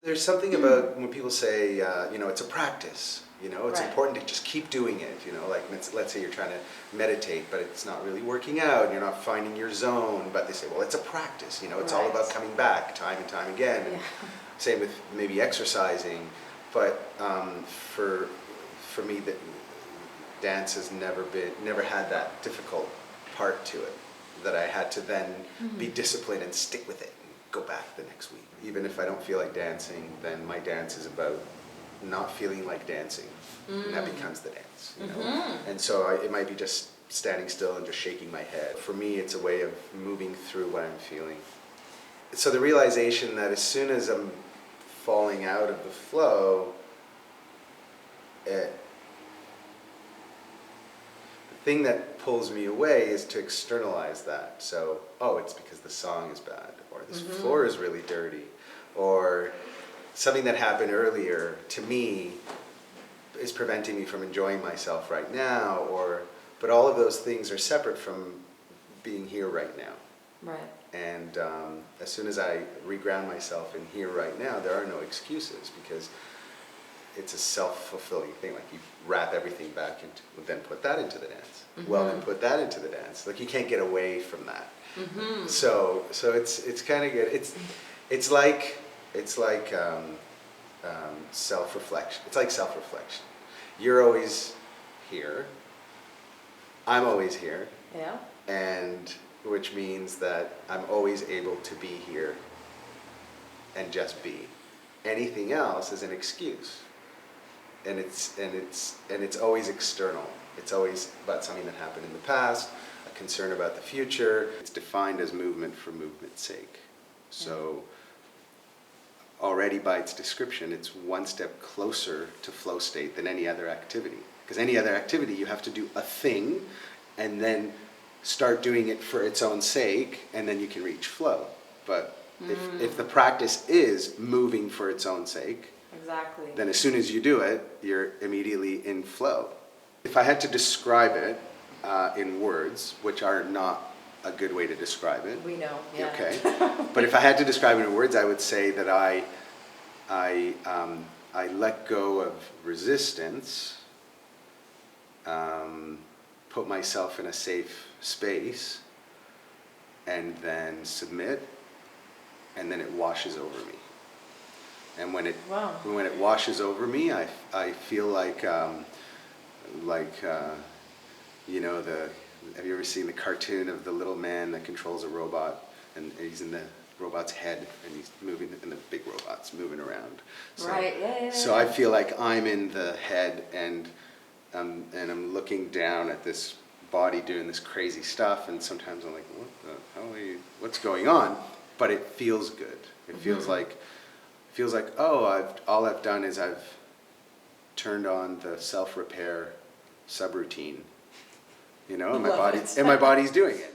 There's something about when people say, it's a practice. It's Right. important to just keep doing it. Like let's say you're trying to meditate, but it's not really working out, and you're not finding your zone. But they say, well, it's a practice. It's all Right. about coming back time and time again. And Yeah. same with maybe exercising. But for me, that dance has never had that difficult part to it, that I had to then be disciplined and stick with it and go back the next week. Even if I don't feel like dancing, then my dance is about not feeling like dancing, and that becomes the dance. And so it might be just standing still and just shaking my head. For me, it's a way of moving through what I'm feeling. So the realization that as soon as I'm falling out of the flow, the thing that pulls me away is to externalize that. So, it's because the song is bad, or this floor is really dirty, or something that happened earlier to me is preventing me from enjoying myself right now, but all of those things are separate from being here right now. Right. And as soon as I reground myself in here right now, there are no excuses, because it's a self-fulfilling thing. Like, you wrap everything back into, then put that into the dance. Well, then put that into the dance. Like, you can't get away from that. So it's kind of good. It's like self-reflection. It's like self-reflection. You're always here. I'm always here. Yeah. And which means that I'm always able to be here and just be. Anything else is an excuse. And it's always external. It's always about something that happened in the past, a concern about the future. It's defined as movement for movement's sake. So already by its description, it's one step closer to flow state than any other activity. Because any other activity, you have to do a thing and then start doing it for its own sake, and then you can reach flow. But if the practice is moving for its own sake, Exactly. then as soon as you do it, you're immediately in flow. If I had to describe it in words, which are not a good way to describe it. We know. Yeah. Okay. But if I had to describe it in words, I would say that I let go of resistance, put myself in a safe space, and then submit, and then it washes over me. And when it washes over me, I feel like have you ever seen the cartoon of the little man that controls a robot, and he's in the robot's head, and he's moving, and the big robot's moving around. So, Right. Yeah. So I feel like I'm in the head, and I'm looking down at this body doing this crazy stuff, and sometimes I'm like, what the hell what's going on? But it feels good. It feels like all I've done is I've turned on the self-repair subroutine, and my body's doing it.